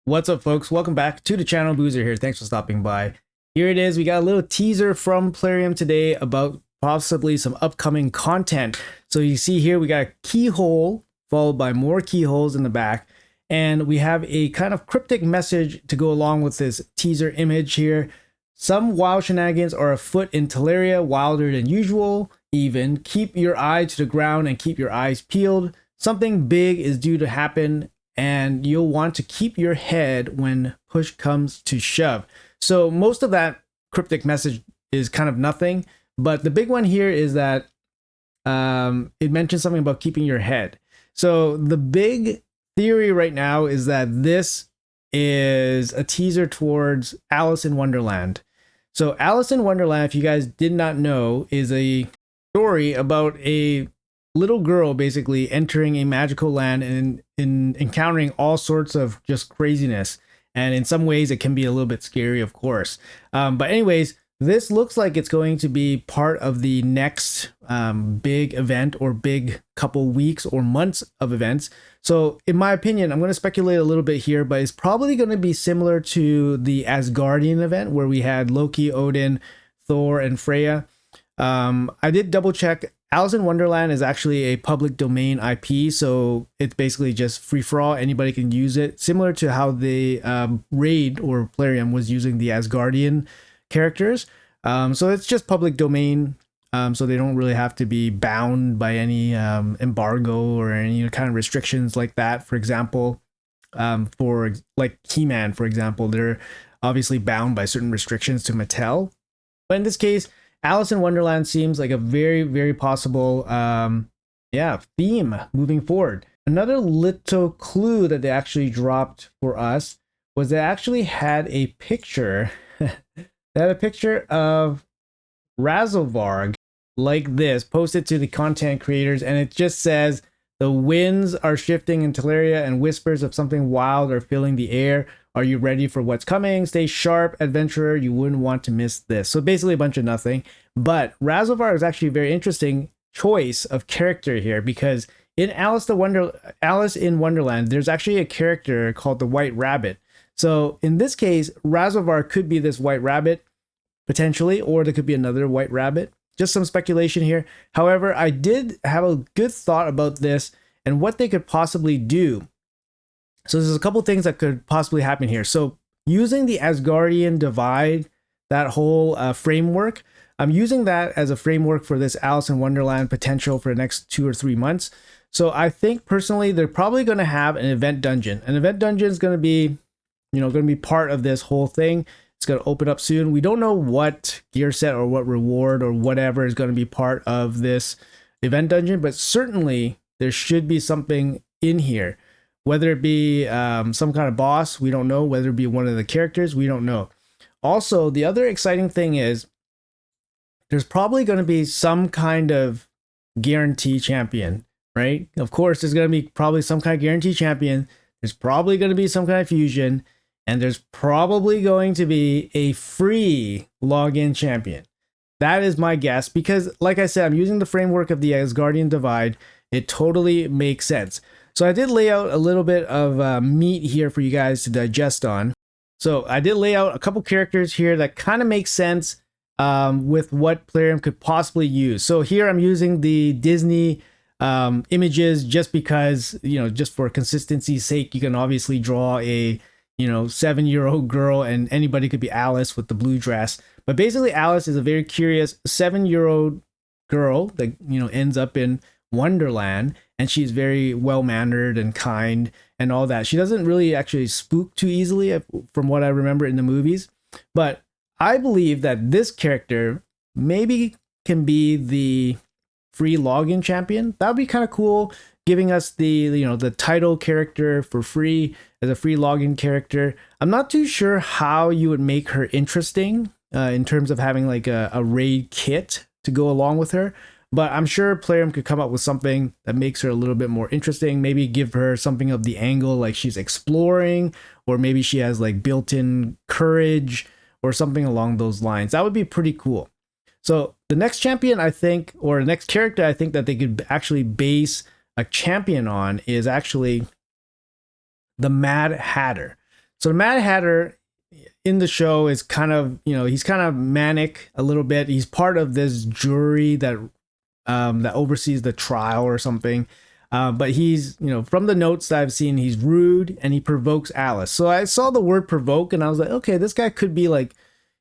What's up, folks? Welcome back to the channel. Boozer here. Thanks for stopping by. Here it is. We got a little teaser from Plarium today about possibly some upcoming content. So you see here, we got a keyhole followed by more keyholes in the back. And we have a kind of cryptic message to go along with this teaser image here. Some wild shenanigans are afoot in Teleria, wilder than usual. Even keep your eye to the ground and keep your eyes peeled. Something big is due to happen, and you'll want to keep your head when push comes to shove. So most of that cryptic message is kind of nothing, but the big one here is that it mentions something about keeping your head. So the big theory right now is that this is a teaser towards Alice in Wonderland. So Alice in Wonderland, if you guys did not know, is a story about a little girl basically entering a magical land and in encountering all sorts of just craziness. And in some ways it can be a little bit scary, of course. But anyways, this looks like it's going to be part of the next big event or big couple weeks or months of events. So in my opinion, I'm going to speculate a little bit here, but it's probably going to be similar to the Asgardian event where we had Loki, Odin, Thor, and Freya. I did double check. Alice in Wonderland is actually a public domain IP, so it's basically just free for all. Anybody can use it, similar to how the Raid or Plarium was using the Asgardian characters. So it's just public domain, so they don't really have to be bound by any embargo or any kind of restrictions like that. For example, for like He-Man, for example, they're obviously bound by certain restrictions to Mattel. But in this case, Alice in Wonderland seems like a very, very possible theme moving forward. Another little clue that they actually dropped for us was they actually had a picture. They had a picture of Razzlevarg like this posted to the content creators, and it just says, "The winds are shifting in Teleria and whispers of something wild are filling the air. Are you ready for what's coming? Stay sharp, adventurer. You wouldn't want to miss this." So basically a bunch of nothing. But Razzlevarg is actually a very interesting choice of character here, because in Alice in Wonderland, there's actually a character called the White Rabbit. So in this case, Razzlevarg could be this White Rabbit, potentially, or there could be another White Rabbit. Just some speculation here. However, I did have a good thought about this and what they could possibly do. So there's a couple things that could possibly happen here. So using the Asgardian divide, that whole framework, I'm using that as a framework for this Alice in Wonderland potential for the next 2 or 3 months. So I think personally, they're probably going to have an event dungeon. An event dungeon is going to be, going to be part of this whole thing. It's going to open up soon. We don't know what gear set or what reward or whatever is going to be part of this event dungeon, but certainly there should be something in here. Whether it be some kind of boss, we don't know. Whether it be one of the characters, we don't know. Also, the other exciting thing is there's probably going to be some kind of guarantee champion, right? Of course, there's going to be probably some kind of guarantee champion. There's probably going to be some kind of fusion. And there's probably going to be a free login champion. That is my guess, because like I said, I'm using the framework of the Asgardian divide. It totally makes sense. So I did lay out a little bit of meat here for you guys to digest on. So I did lay out a couple characters here that kind of make sense with what Plarium could possibly use. So here I'm using the Disney images just because, just for consistency's sake, you can obviously draw a 7-year-old girl, and anybody could be Alice with the blue dress. But basically Alice is a very curious 7-year-old girl that, ends up in Wonderland, and she's very well-mannered and kind and all that. She doesn't really actually spook too easily from what I remember in the movies. But I believe that this character maybe can be the free login champion. That would be kind of cool, giving us the title character for free as a free login character. I'm not too sure how you would make her interesting in terms of having like a raid kit to go along with her. But I'm sure Plarium could come up with something that makes her a little bit more interesting. Maybe give her something of the angle like she's exploring, or maybe she has like built-in courage or something along those lines. That would be pretty cool. So the next champion, I think, or the next character I think that they could actually base a champion on is actually the Mad Hatter. So the Mad Hatter in the show is kind of, he's kind of manic a little bit. He's part of this jury that oversees the trial or something. But he's, from the notes that I've seen, he's rude and he provokes Alice. So I saw the word provoke and I was like, okay, this guy could be like,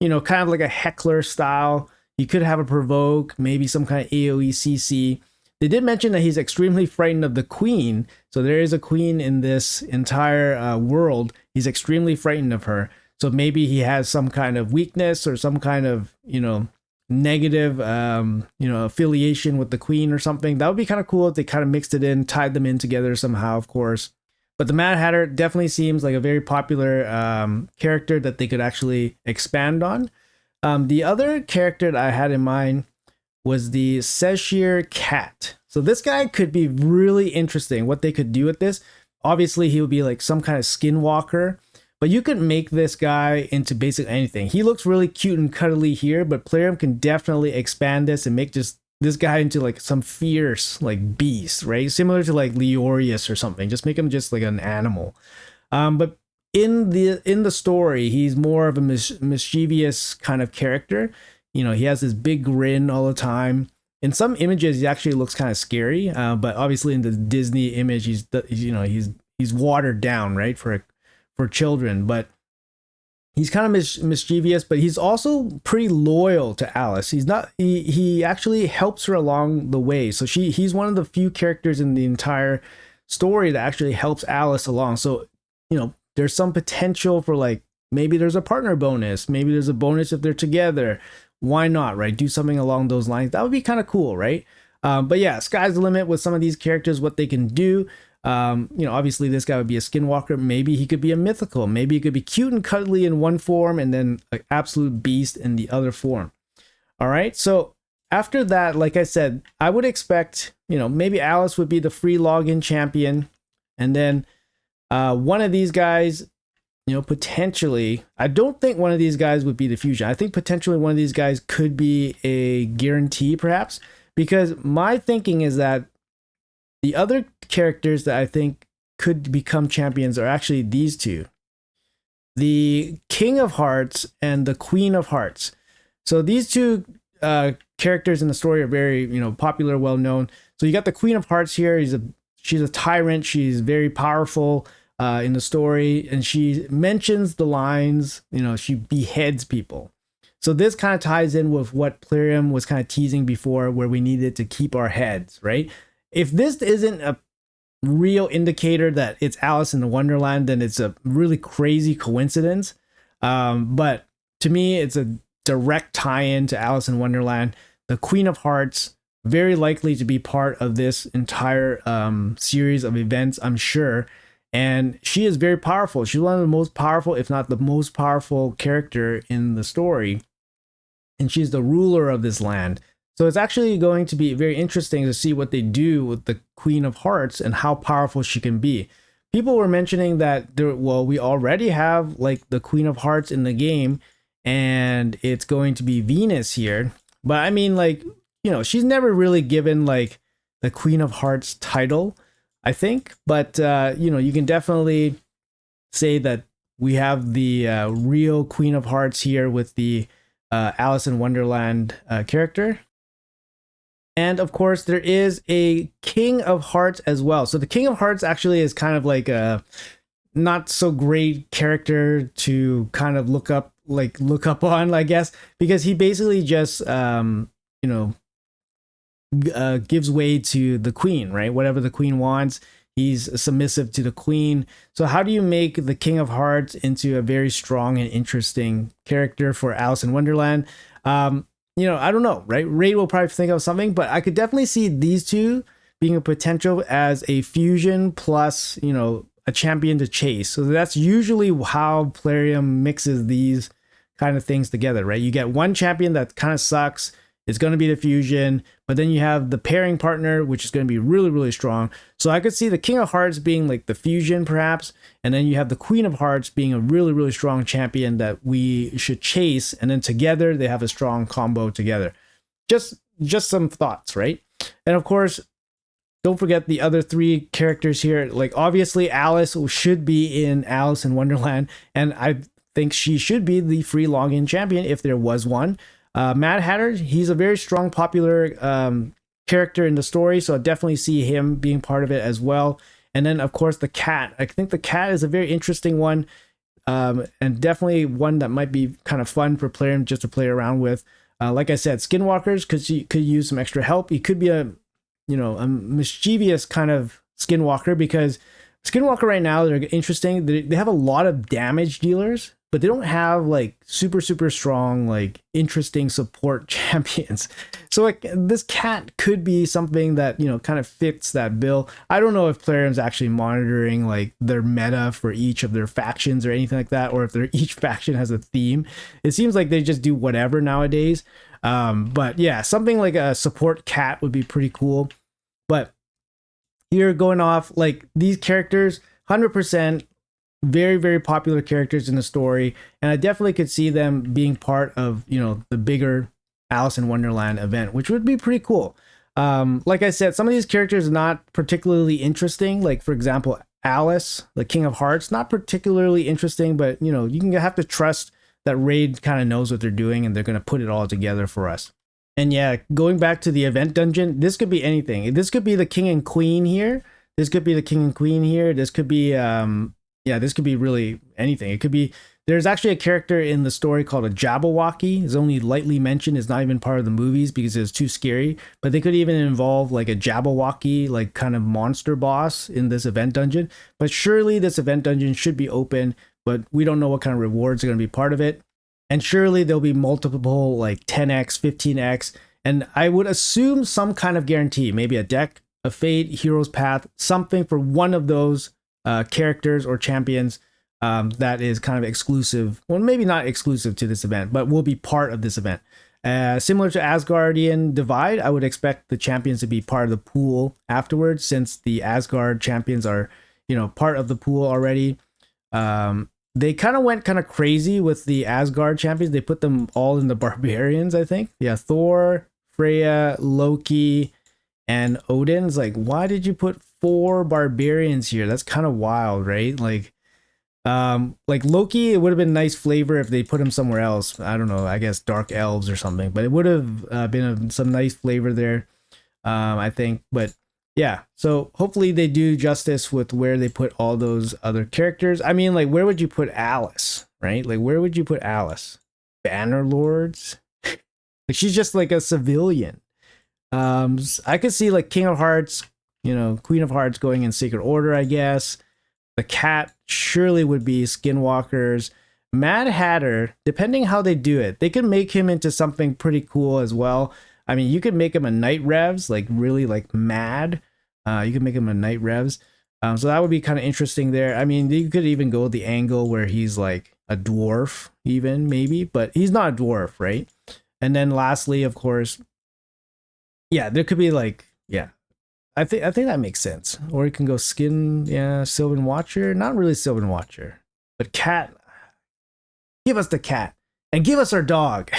kind of like a heckler style. He could have a provoke, maybe some kind of AoE CC. They did mention that he's extremely frightened of the queen. So there is a queen in this entire world. He's extremely frightened of her. So maybe he has some kind of weakness or some kind of, negative, affiliation with the queen or something. That would be kind of cool if they kind of mixed it in, tied them in together somehow, of course. But the Mad Hatter definitely seems like a very popular character that they could actually expand on. The other character that I had in mind was the Cheshire Cat. So this guy could be really interesting, what they could do with this. Obviously, he would be like some kind of skinwalker, but you could make this guy into basically anything. He looks really cute and cuddly here, but Plarium can definitely expand this and make just this guy into like some fierce like beast, right? Similar to like Leorius or something. Just make him just like an animal. But in the story, he's more of a mischievous kind of character. He has this big grin all the time. In some images, he actually looks kind of scary. But obviously, in the Disney image, he's watered down, right, for children. But he's kind of mischievous, but he's also pretty loyal to Alice. He actually helps her along the way. So he's one of the few characters in the entire story that actually helps Alice along. So there's some potential for like maybe there's a partner bonus, maybe there's a bonus if they're together. Why not, right? Do something along those lines. That would be kind of cool, right? But yeah, sky's the limit with some of these characters, what they can do. Obviously this guy would be a skinwalker. Maybe he could be a mythical. Maybe he could be cute and cuddly in one form and then an absolute beast in the other form. All right. So after that, like I said, I would expect, maybe Alice would be the free login champion. And then one of these guys, potentially, I don't think one of these guys would be the fusion. I think potentially one of these guys could be a guarantee, perhaps, because my thinking is that the other characters that I think could become champions are actually these two, the King of Hearts and the Queen of Hearts. So these two characters in the story are very, popular, well known. So you got the Queen of Hearts here. She's a tyrant. She's very powerful in the story, and she mentions the lines, she beheads people. So this kind of ties in with what Plarium was kind of teasing before, where we needed to keep our heads, right? If this isn't a real indicator that it's Alice in the Wonderland, then it's a really crazy coincidence. But to me, it's a direct tie-in to Alice in Wonderland. The Queen of Hearts, very likely to be part of this entire series of events, I'm sure. And she is very powerful. She's one of the most powerful, if not the most powerful character in the story. And she's the ruler of this land. So it's actually going to be very interesting to see what they do with the Queen of Hearts and how powerful she can be. People were mentioning that, we already have like the Queen of Hearts in the game, and it's going to be Venus here. But I mean, like, she's never really given like the Queen of Hearts title, I think. But, you can definitely say that we have the real Queen of Hearts here with the Alice in Wonderland character. And of course, there is a King of Hearts as well. So the King of Hearts actually is kind of like a not so great character to kind of look up on, I guess, because he basically just, gives way to the queen, right? Whatever the queen wants, he's submissive to the queen. So how do you make the King of Hearts into a very strong and interesting character for Alice in Wonderland? I don't know, right? Ray will probably think of something, but I could definitely see these two being a potential as a fusion plus, a champion to chase. So that's usually how Plarium mixes these kind of things together, right? You get one champion that kind of sucks. It's going to be the fusion, but then you have the pairing partner, which is going to be really, really strong. So I could see the King of Hearts being like the fusion, perhaps, and then you have the Queen of Hearts being a really, really strong champion that we should chase, and then together they have a strong combo together. Just some thoughts, right? And of course, don't forget the other three characters here. Like obviously Alice should be in Alice in Wonderland, and I think she should be the free login champion if there was one. Mad Hatter, he's a very strong, popular character in the story, so I definitely see him being part of it as well. And then of course the cat. I think the cat is a very interesting one, and definitely one that might be kind of fun for Plarium just to play around with. Like I said, Skinwalkers could use some extra help. He could be a a mischievous kind of Skinwalker, because Skinwalker right now, they're interesting. They have a lot of damage dealers, but they don't have like super strong, like interesting support champions. So like this cat could be something that kind of fits that bill. I don't know if Plarium's actually monitoring like their meta for each of their factions or anything like that, or if each faction has a theme. It seems like they just do whatever nowadays. But yeah, something like a support cat would be pretty cool. But here, going off, like these characters, 100% very popular characters in the story, and I definitely could see them being part of the bigger Alice in Wonderland event, which would be pretty cool. Like I said, some of these characters are not particularly interesting. Like for example, Alice, the King of Hearts, not particularly interesting, but you can have to trust that Raid kind of knows what they're doing, and they're going to put it all together for us. And yeah, going back to the event dungeon, this could be anything. This could be the king and queen here. This could be the king and queen here. This could be, this could be really anything. It could be, there's actually a character in the story called a Jabberwocky. It's only lightly mentioned. It's not even part of the movies because it's too scary. But they could even involve like a Jabberwocky, like kind of monster boss in this event dungeon. But surely this event dungeon should be open, but we don't know what kind of rewards are going to be part of it. And surely there'll be multiple like 10x, 15x, and I would assume some kind of guarantee, maybe a deck, a fate, hero's path, something for one of those characters or champions that is kind of exclusive. Well, maybe not exclusive to this event, but will be part of this event. Similar to Asgardian Divide, I would expect the champions to be part of the pool afterwards, since the Asgard champions are, part of the pool already. They kind of went kind of crazy with the Asgard champions. They put them all in the barbarians, I think. Yeah, Thor, Freya, Loki, and Odin's like, why did you put 4 barbarians here? That's kind of wild, right? Like Loki, it would have been nice flavor if they put him somewhere else. I don't know, I guess dark elves or something, but it would have been some nice flavor there, I think. But yeah, so hopefully they do justice with where they put all those other characters. I mean, like, where would you put Alice, right? Like, where would you put Alice? Bannerlords? Like, she's just like a civilian. I could see like King of Hearts, Queen of Hearts going in Sacred Order, I guess. The cat surely would be Skinwalkers. Mad Hatter, depending how they do it, they could make him into something pretty cool as well. I mean, you could make him a Night Revs, like really like mad. You could make him a Night Revs. So that would be kind of interesting there. I mean, you could even go the angle where he's like a dwarf, even maybe, but he's not a dwarf, right? And then lastly, of course, yeah, there could be like, yeah, I think that makes sense. Or you can go Sylvan Watcher. Not really Sylvan Watcher, but cat. Give us the cat and give us our dog.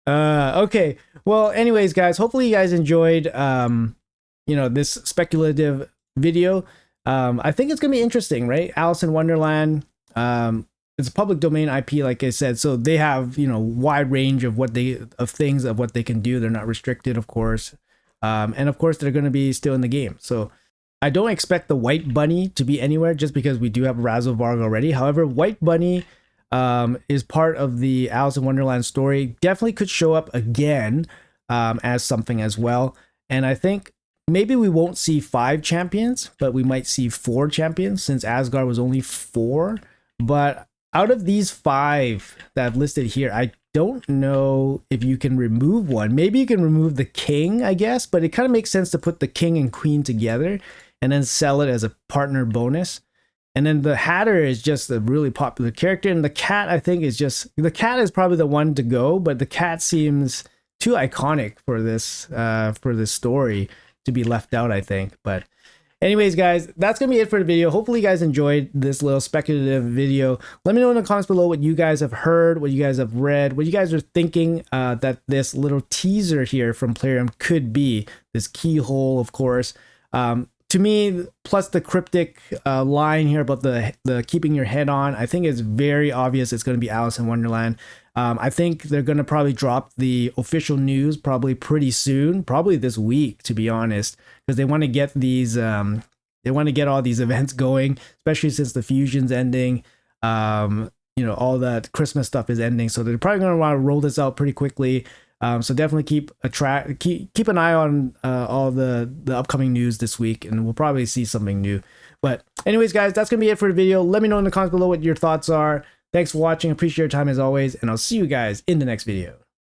Okay. Well, anyways, guys, hopefully you guys enjoyed, this speculative video. I think it's going to be interesting, right? Alice in Wonderland. It's a public domain IP, like I said, so they have, wide range of what they can do. They're not restricted, of course. And of course they're going to be still in the game. So I don't expect the White Bunny to be anywhere just because we do have Razzlevarg already. However, White Bunny is part of the Alice in Wonderland story. Definitely could show up again as something as well. And I think maybe we won't see 5 champions, but we might see 4 champions, since Asgard was only 4. But out of these 5 that I've listed here, I don't know if you can remove one. Maybe you can remove the king, I guess, but it kind of makes sense to put the king and queen together and then sell it as a partner bonus. And then the Hatter is just a really popular character, and the cat, I think, the cat is probably the one to go, but the cat seems too iconic for this story to be left out, I think. But Anyways, guys, that's going to be it for the video. Hopefully you guys enjoyed this little speculative video. Let me know in the comments below what you guys have heard, what you guys have read, what you guys are thinking that this little teaser here from Plarium could be. This keyhole, of course. To me, plus the cryptic line here about the keeping your head on, I think it's very obvious it's going to be Alice in Wonderland. I think they're going to probably drop the official news probably pretty soon, probably this week, to be honest, because they want to get these, they want to get all these events going, especially since the fusion's ending. You know, all that Christmas stuff is ending, so they're probably going to want to roll this out pretty quickly. So definitely keep an eye on all the upcoming news this week, and we'll probably see something new. But anyways, guys, that's gonna be it for the video. Let me know in the comments below what your thoughts are. Thanks for watching. Appreciate your time as always, and I'll see you guys in the next video.